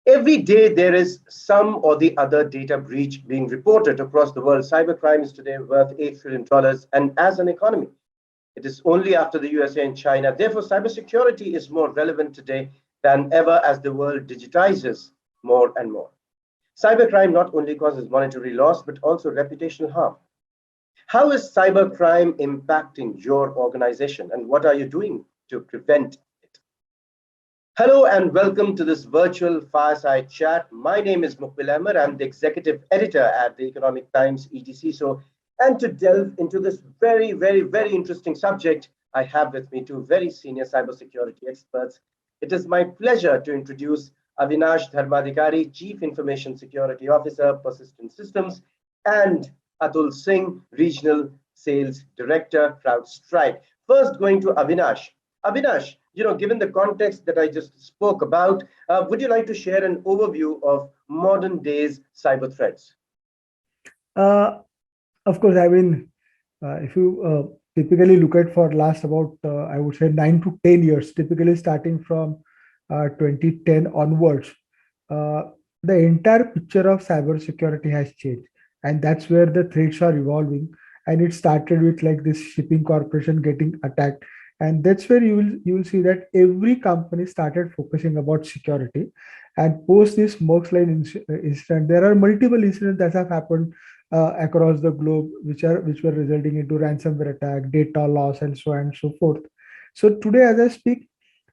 Every day, there is some or the other data breach being reported across the world. Cybercrime is today worth $8 trillion, and as an economy, it is only after the USA and China. Therefore, cybersecurity is more relevant today than ever as the world digitizes more and more. Cybercrime not only causes monetary loss, but also reputational harm. How is cybercrime impacting your organization, and what are you doing to prevent it? Hello and welcome to this virtual fireside chat. My name is Mukbil Ahmed. I'm the executive editor at the Economic Times, ETC. And to delve into this very interesting subject, I have with me two very senior cybersecurity experts. It is my pleasure to introduce Avinash Dharmadhikari, Chief Information Security Officer, Persistent Systems, and Atul Singh, Regional Sales Director, CrowdStrike. First, going to Avinash. Avinash, given the context that I just spoke about, would you like to share an overview of modern days cyber threats? Uh, of course, if you typically look at for last about, I would say 9 to 10 years, typically starting from 2010 onwards, uh, the entire picture of cybersecurity has changed, and that's where the threats are evolving. And it started with like this shipping corporation getting attacked, and that's where you will see that every company started focusing about security. And post this Merck's line incident, there are multiple incidents that have happened across the globe, which were resulting into ransomware attack, data loss, and so on and so forth. So today, as I speak,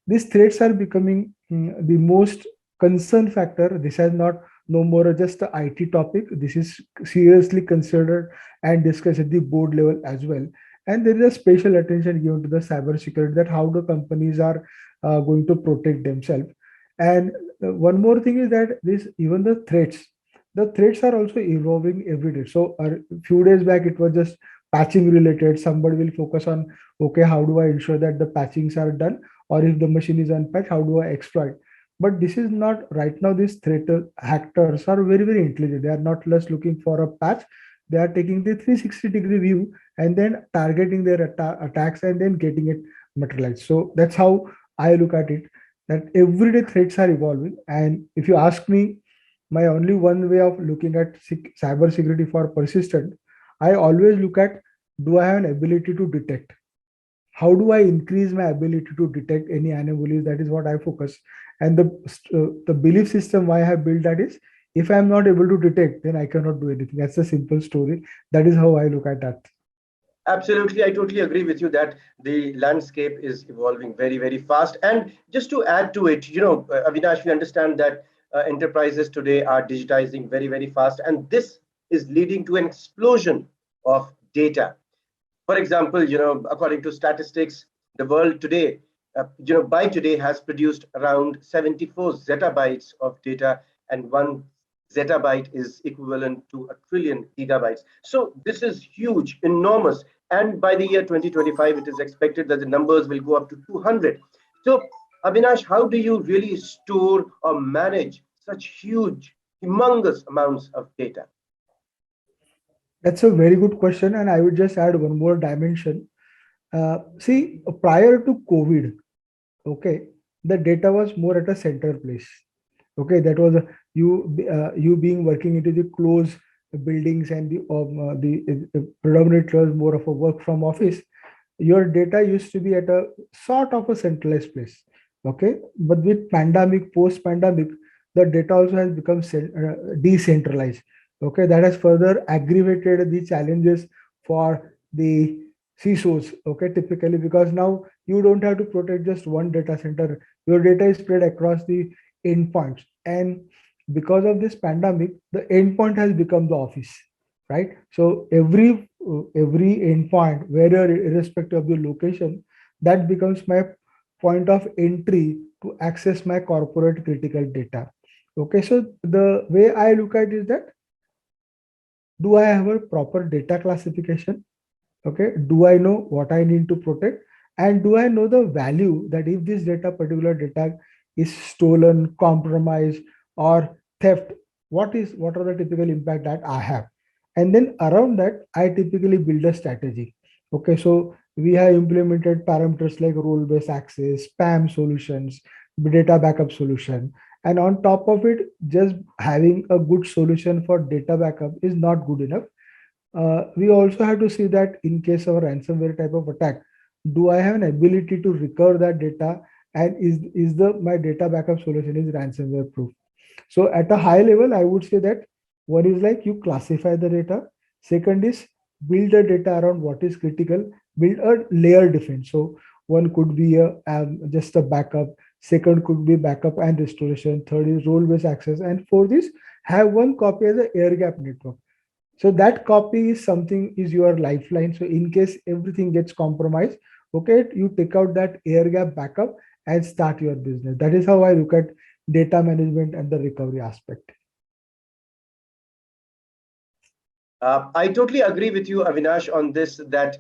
these threats are becoming the most concern factor. This is not no more just a IT topic. This is seriously considered and discussed at the board level as well. And there is a special attention given to the cyber security, that how the companies are going to protect themselves. And one more thing is that this even the threats are also evolving every day. So a few days back, it was just patching related. Somebody will focus on, okay, how do I ensure that the patchings are done? Or if the machine is unpatched, how do I exploit? But this is not right now. These threat hackers are very intelligent. They are not just looking for a patch. They are taking the 360-degree view and then targeting their attacks and then getting it materialized. So that's how I look at it. That everyday threats are evolving. And if you ask me, my only one way of looking at cyber security for persistent, I always look at, do I have an ability to detect? How do I increase my ability to detect any anomalies? That is what I focus. And the belief system why I have built that is, if I am not able to detect, then I cannot do anything. That's a simple story. That is how I look at that. Absolutely, I totally agree with you that the landscape is evolving very fast. And just to add to it, Avinash, we understand that enterprises today are digitizing very fast, and this is leading to an explosion of data. For example, according to statistics, the world today, by today has produced around 74 zettabytes of data, and one zettabyte is equivalent to a trillion gigabytes. So this is huge, enormous. And by the year 2025, it is expected that the numbers will go up to 200. So, Avinash, how do you really store or manage such huge, humongous amounts of data? That's a very good question. And I would just add one more dimension. See, prior to COVID, okay, the data was more at a center place. Okay, that was you being working into the close buildings, and the predominant was more of a work from office. Your data used to be at a sort of a centralized place. Okay, but with pandemic, post pandemic, the data also has become decentralized. Okay, that has further aggravated the challenges for the CISOs. Okay, typically, because now you don't have to protect just one data center. Your data is spread across the endpoints, and because of this pandemic, the endpoint has become the office, right? So every endpoint, whether irrespective of the location, that becomes my point of entry to access my corporate critical data. Okay, so the way I look at it is that, do I have a proper data classification? Okay, do I know what I need to protect? And do I know the value that if this particular data is stolen, compromised, or theft, what are the typical impact that I have? And then around that, I typically build a strategy. Okay, so we have implemented parameters like role-based access, spam solutions, data backup solution, And on top of it, just having a good solution for data backup is not good enough. We also have to see that in case of a ransomware type of attack, do I have an ability to recover that data, and is the my data backup solution is ransomware proof? So at a high level, I would say that one is like you classify the data. Second is build the data around what is critical, build a layer defense. So one could be just a backup. Second could be backup and restoration. Third is role-based access. And fourth is have one copy as a air gap network. So that copy is something is your lifeline. So in case everything gets compromised, okay, you take out that air gap backup and start your business. That is how I look at data management and the recovery aspect. I totally agree with you, Avinash, on this, that,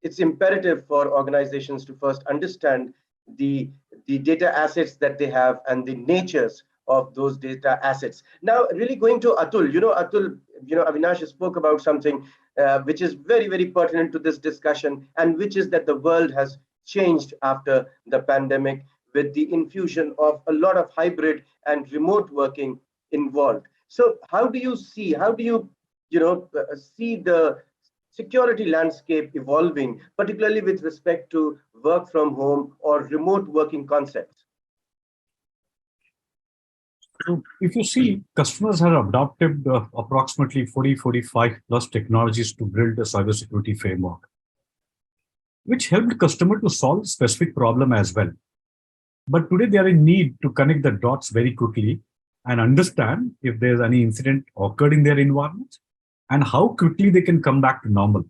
it's imperative for organizations to first understand the data assets that they have and the natures of those data assets. Now, really going to Atul, Atul, Avinash spoke about something which is very, very pertinent to this discussion, and which is that the world has changed after the pandemic with the infusion of a lot of hybrid and remote working involved. So how do you see the security landscape evolving, particularly with respect to work from home or remote working concepts? So if you see, customers have adopted approximately 40, 45 plus technologies to build a cybersecurity framework, which helped customer to solve specific problem as well. But today they are in need to connect the dots very quickly and understand if there's any incident occurred in their environment and how quickly they can come back to normal.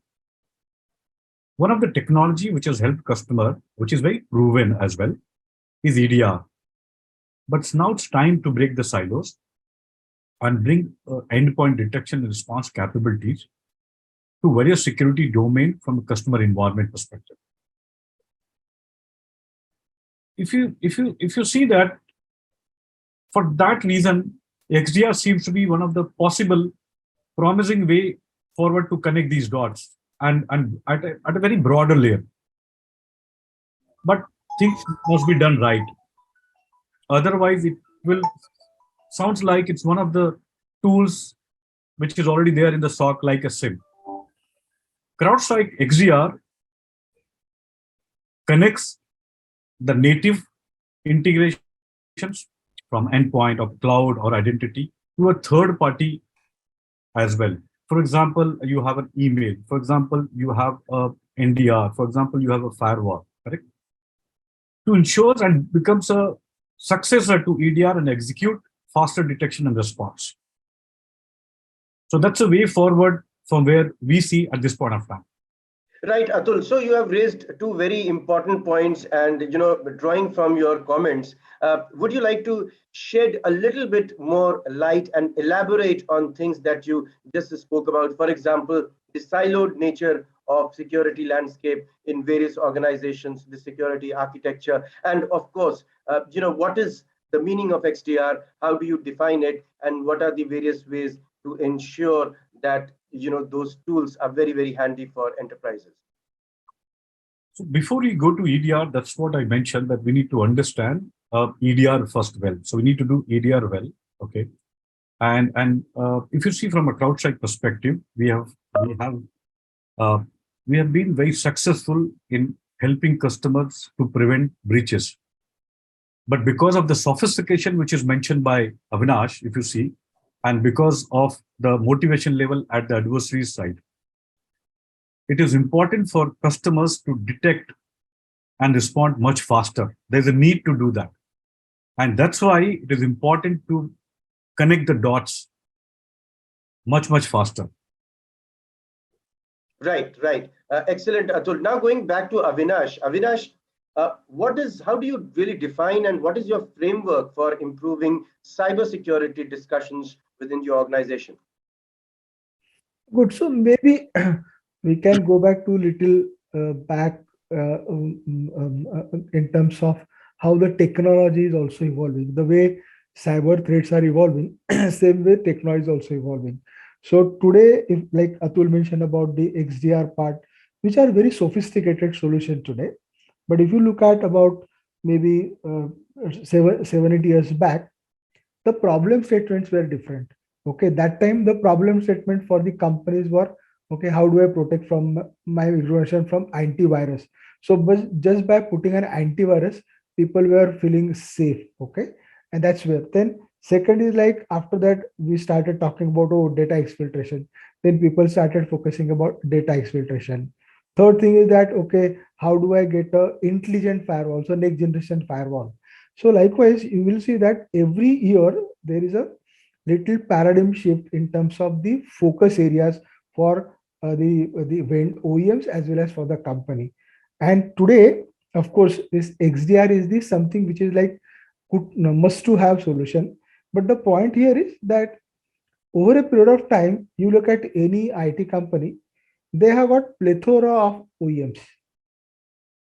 One of the technology which has helped customer, which is very proven as well, is EDR. But now it's time to break the silos and bring endpoint detection and response capabilities to various security domain from a customer environment perspective. If you see that, for that reason, XDR seems to be one of the possible promising way forward to connect these dots and at a very broader layer. But things must be done right. Otherwise, it will sounds like it's one of the tools which is already there in the SOC, like a SIM. CrowdStrike XDR connects the native integrations from endpoint or cloud or identity to a third party as well. For example, you have an email. For example, you have a NDR. For example, you have a firewall, correct? To ensure and becomes a successor to EDR and execute faster detection and response. So that's a way forward from where we see at this point of time. Right, Atul. So you have raised two very important points, and drawing from your comments, would you like to shed a little bit more light and elaborate on things that you just spoke about? For example, the siloed nature of security landscape in various organizations, the security architecture, and of course, what is the meaning of XDR? How do you define it, and what are the various ways to ensure that those tools are very, very handy for enterprises? So before we go to EDR, that's what I mentioned, that we need to understand EDR first well. So we need to do EDR well, okay? And if you see from a CrowdStrike perspective, we have been very successful in helping customers to prevent breaches. But because of the sophistication which is mentioned by Avinash, if you see, and because of the motivation level at the adversary side, it is important for customers to detect and respond much faster. There's a need to do that. And that's why it is important to connect the dots much, much faster. Right. Excellent, Atul. Now going back to Avinash. Avinash, how do you really define, and what is your framework for improving cybersecurity discussions within your organization? Good. So maybe we can go back to little back in terms of how the technology is also evolving. The way cyber threats are evolving, same way technology is also evolving. So today, if like Atul mentioned about the XDR part, which are very sophisticated solution today, but if you look at about maybe 7, 8 years back, the problem statements were different. Okay, that time the problem statement for the companies were, okay, how do I protect from my information from antivirus? So but just by putting an antivirus, people were feeling safe. Okay, and that's where then second is like after that we started talking about data exfiltration. Then people started focusing about data exfiltration. Third thing is that okay, how do I get a intelligent firewall? So next generation firewall. So likewise, you will see that every year there is a little paradigm shift in terms of the focus areas for the OEMs as well as for the company. And today, of course, this XDR is this something which is like good, must to have solution. But the point here is that over a period of time, you look at any IT company, they have got plethora of OEMs.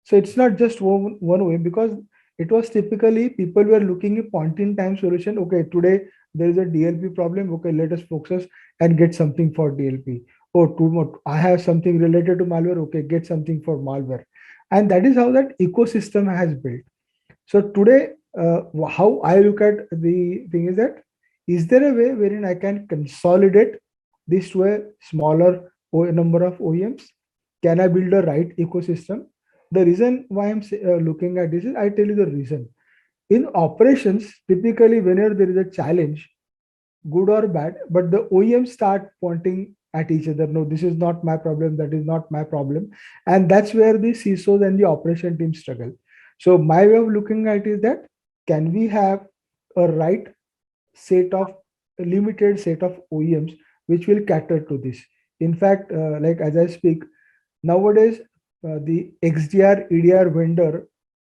So it's not just one OEM because it was typically people were looking at point in time solution. Okay, today there is a DLP problem. Okay, let us focus and get something for DLP. Or tomorrow I have something related to malware. Okay, get something for malware. And that is how that ecosystem has built. So today, how I look at the thing is there a way wherein I can consolidate this to a smaller number of OEMs? Can I build a right ecosystem? The reason why I'm looking at this is I tell you the reason. In operations, typically whenever there is a challenge, good or bad, but the OEMs start pointing at each other. No, this is not my problem. That is not my problem. And that's where the CISOs and the operation team struggle. So my way of looking at it is that can we have a right set of a limited set of OEMs which will cater to this? In fact, like as I speak, nowadays the XDR EDR vendor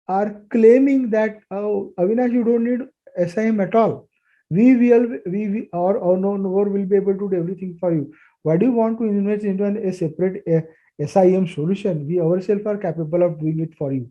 are claiming that oh, Avinash, you don't need SIM at all. We or no will be able to do everything for you. Why do you want to invest into a separate SIM solution? We ourselves are capable of doing it for you.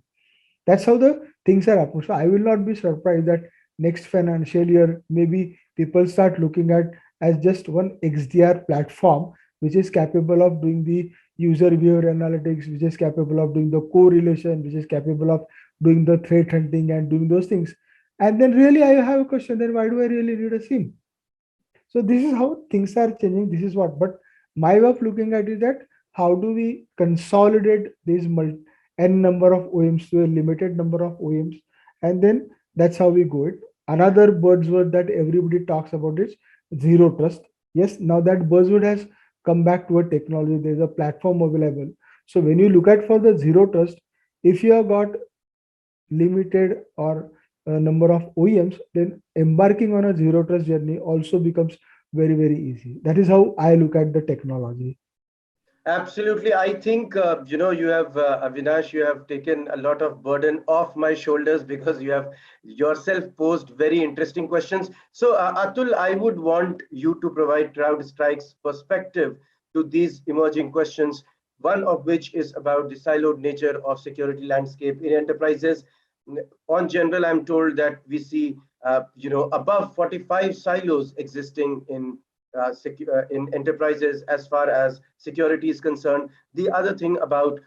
That's how the things are happening. So I will not be surprised that next financial year, maybe people start looking at as just one XDR platform, which is capable of doing the user behavior analytics, which is capable of doing the correlation, which is capable of doing the threat hunting and doing those things. And then really I have a question, then why do I really need a SIM? So this is how things are changing. This is what, but my way of looking at is that how do we consolidate these n number of OEMs to a limited number of OEMs, and then that's how we go it. Another buzzword that everybody talks about is zero trust. Yes, now that buzzword has come back to a technology. There's a platform available. So when you look at for the zero trust, if you have got limited or a number of OEMs, then embarking on a zero trust journey also becomes very, very easy. That is how I look at the technology. Absolutely. I think, you have, Avinash, you have taken a lot of burden off my shoulders because you have yourself posed very interesting questions. So, Atul, I would want you to provide CrowdStrike's perspective to these emerging questions, one of which is about the siloed nature of security landscape in enterprises. On general, I'm told that we see, above 45 silos existing in enterprises as far as security is concerned. The other thing about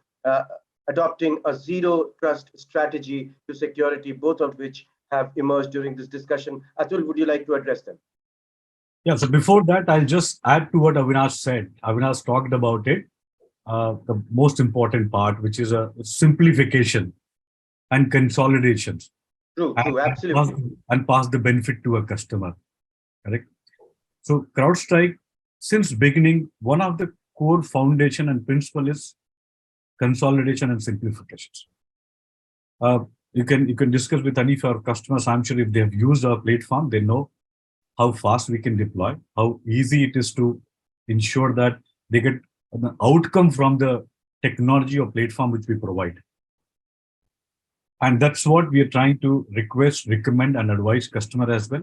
adopting a zero trust strategy to security, both of which have emerged during this discussion. Atul, would you like to address them? Yeah, so before that, I'll just add to what Avinash said. Avinash talked about it, the most important part, which is a simplification and consolidations. True, absolutely. And pass the benefit to a customer, correct? So CrowdStrike, since beginning, one of the core foundation and principle is consolidation and simplifications. You can discuss with any of our customers. I'm sure if they have used our platform, they know how fast we can deploy, how easy it is to ensure that they get an outcome from the technology or platform which we provide. And that's what we are trying to request, recommend, and advise customer as well.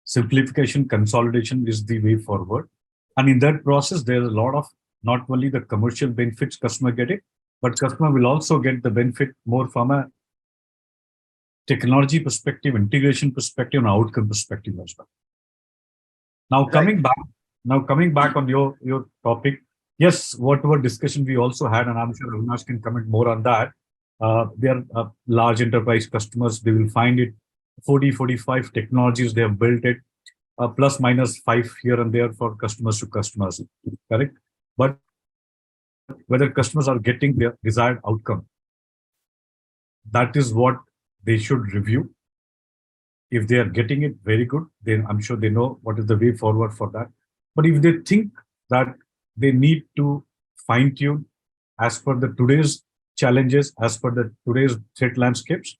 Simplification, consolidation is the way forward. And in that process, there's a lot of not only the commercial benefits customer get it, but customer will also get the benefit more from a technology perspective, integration perspective, and outcome perspective as well. Now coming back on your topic, yes, whatever discussion we also had, and I'm sure Avinash can comment more on that. They are large enterprise customers. They will find it 40, 45 technologies. They have built it. plus minus 5 here and there for customers to customers, correct? But whether customers are getting their desired outcome, that is what they should review. If they are getting it very good, then I'm sure they know what is the way forward for that. But if they think that they need to fine tune as per the today's challenges, as per the today's threat landscapes,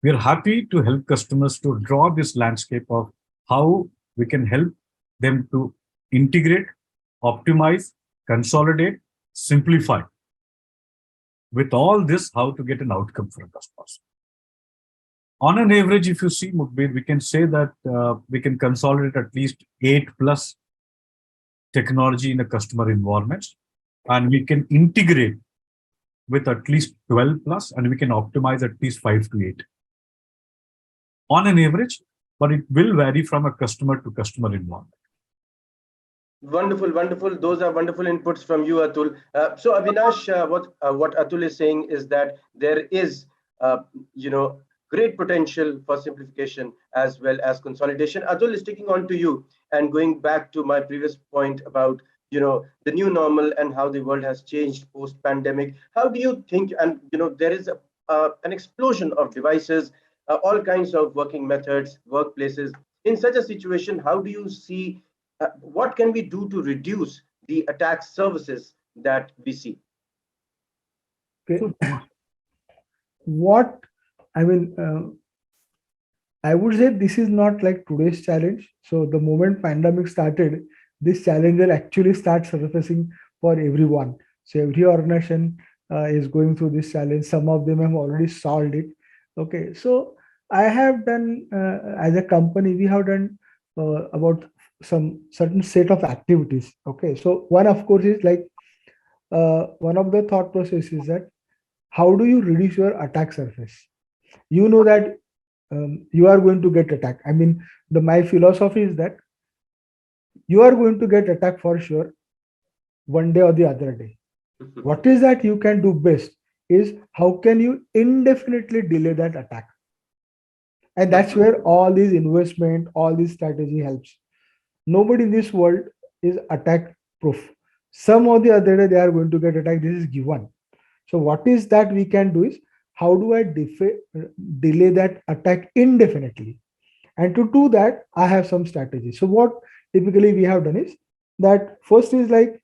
we are happy to help customers to draw this landscape of how we can help them to integrate, optimize, consolidate, simplify. With all this, how to get an outcome for customers. On an average, if you see, Mukhbir, we can say that we can consolidate at least 8+ technology in a customer environment, and we can integrate with at least 12+, and we can optimize at least 5 to 8 on an average, but it will vary from a customer to customer environment. Wonderful, wonderful. Those are wonderful inputs from you, Atul. So Avinash, what Atul is saying is that there is, great potential for simplification as well as consolidation. Atul, is sticking on to you and going back to my previous point about the new normal and how the world has changed post-pandemic. How do you think? And there is an explosion of devices, all kinds of working methods, workplaces. In such a situation, how do you see? What can we do to reduce the attack services that we see? Okay. What I mean, I would say this is not like today's challenge. So the moment pandemic started, this challenge will actually start surfacing for everyone. So every organization is going through this challenge. Some of them have already solved it. Okay, so I have done as a company, we have done about some certain set of activities. Okay, so one of course is like one of the thought process is that how do you reduce your attack surface? You know that you are going to get attacked. I mean, my philosophy is that you are going to get attacked for sure one day or the other day. What is that you can do best is how can you indefinitely delay that attack? And that's where all these investment, all this strategy helps. Nobody in this world is attack proof. Some or the other day they are going to get attacked. This is given. So what is that we can do is how do I delay that attack indefinitely? And to do that, I have some strategies. So what typically we have done is that first is like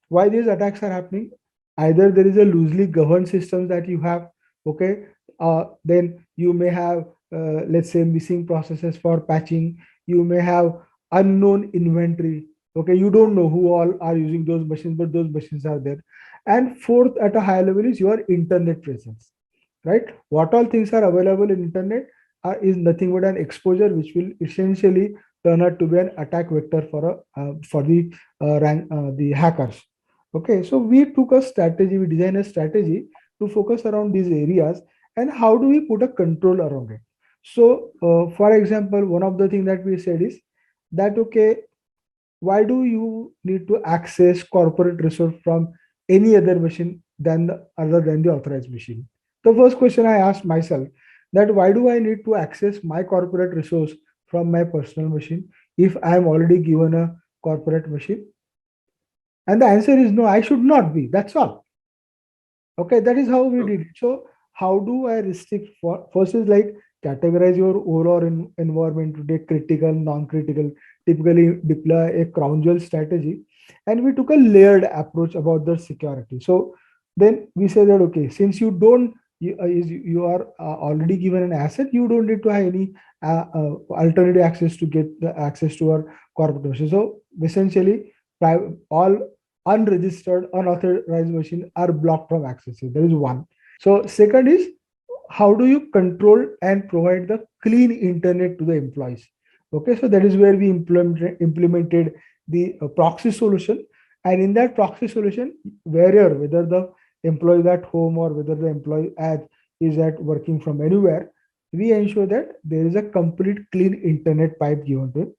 why these attacks are happening. Either there is a loosely governed system that you have, okay, then you may have let's say missing processes for patching. You may have unknown inventory. Okay, you don't know who all are using those machines, but those machines are there. And fourth, at a high level, is your internet presence, right? What all things are available in internet is nothing but an exposure, which will essentially turn out to be an attack vector for the hackers. Okay, so we took a strategy, we designed a strategy to focus around these areas, and how do we put a control around it? So, for example, one of the things that we said is that, okay, why do you need to access corporate resource from any other machine other than the authorized machine? The first question I asked myself, that why do I need to access my corporate resource from my personal machine if I am already given a corporate machine? And the answer is no, I should not be. That's all. Okay, that is how we did it. So how do I restrict? First is like categorize your overall environment to take critical, non-critical, typically deploy a crown jewel strategy. And we took a layered approach about the security. So then we say that, okay, since you are already given an asset, you don't need to have any alternative access to get the access to our corporate machine. So essentially, all unregistered, unauthorized machines are blocked from accessing. There is one. So second is how do you control and provide the clean internet to the employees? Okay, so that is where we implemented the proxy solution. And in that proxy solution, whether the employee is at home or whether the employee is at working from anywhere, we ensure that there is a complete clean internet pipe given to it.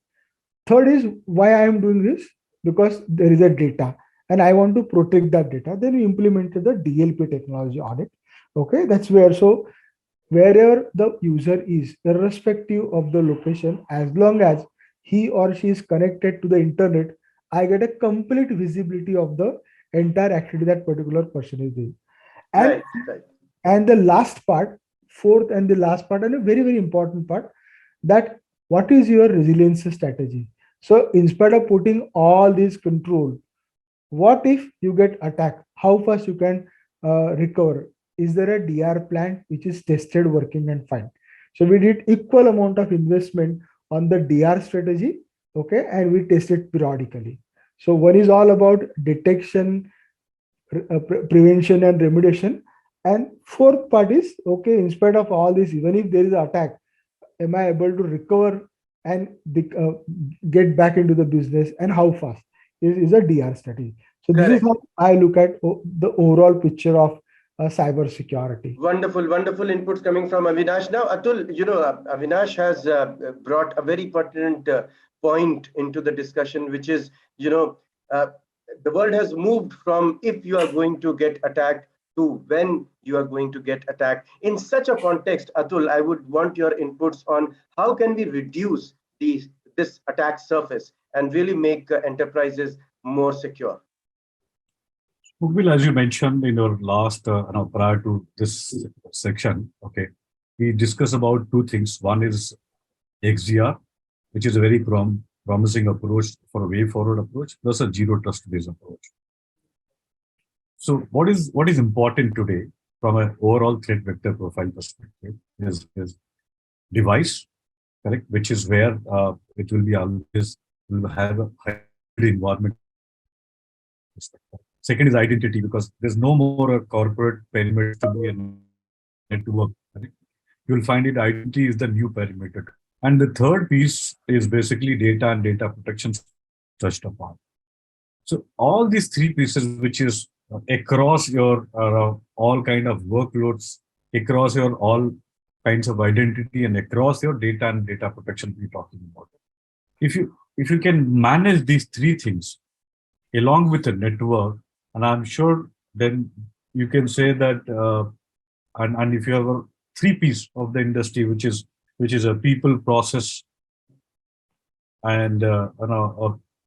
Third is why I am doing this, because there is a data and I want to protect that data. Then we implemented the DLP technology on it. Okay, that's where, so wherever the user is, irrespective of the location, as long as he or she is connected to the internet, I get a complete visibility of the entire activity that particular person is doing. And Right, right. and the last part, fourth and the last part, and a very, very important part, that what is your resilience strategy? So instead of putting all these control, what if you get attacked? How fast you can recover? Is there a DR plan which is tested, working, and fine? So we did equal amount of investment on the DR strategy, okay, and we test it periodically. So one is all about detection, prevention, and remediation, and fourth part is, okay, in spite of all this, even if there is an attack, am I able to recover and get back into the business, and how fast is a DR strategy. So this is Correct. how I look at the overall picture of cyber security. Wonderful, wonderful inputs coming from Avinash. Now, Atul, Avinash has brought a very pertinent point into the discussion, which is, uh, the world has moved from if you are going to get attacked to when you are going to get attacked. In such a context, Atul, I would want your inputs on how can we reduce this attack surface and really make enterprises more secure. Mukbil, as you mentioned in your last, prior to this section, okay, we discussed about two things. One is XDR, which is a very promising approach for a way forward approach, plus a zero trust based approach. So what is important today from an overall threat vector profile perspective is device, correct, which is where it will be always will have a hybrid environment. Second is identity, because there's no more a corporate perimeter to be a network. Correct? You'll find it identity is the new perimeter. And the third piece is basically data and data protection touched upon. So all these three pieces, which is across your all kind of workloads, across your all kinds of identity, and across your data and data protection we're talking about. If you can manage these three things along with the network, and I'm sure then you can say that, and if you have a three piece of the industry, which is a people, process, and a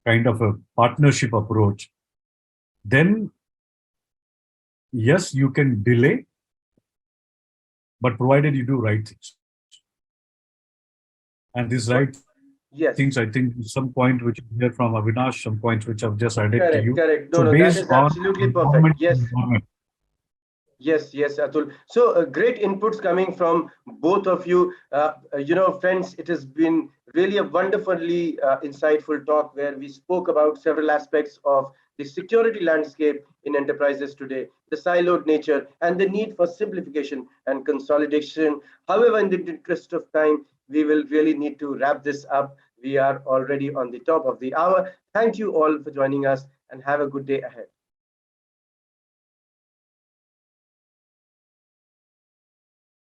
kind of a partnership approach, then yes, you can delay, but provided you do right things. And these right things, I think, some point which you hear from Avinash, some points which I've just added to you. Correct. So No, based that is on absolutely perfect. Yes, Atul. So great inputs coming from both of you. Friends, it has been really a wonderfully insightful talk where we spoke about several aspects of the security landscape in enterprises today, the siloed nature, and the need for simplification and consolidation. However, in the interest of time, we will really need to wrap this up. We are already on the top of the hour. Thank you all for joining us, and have a good day ahead.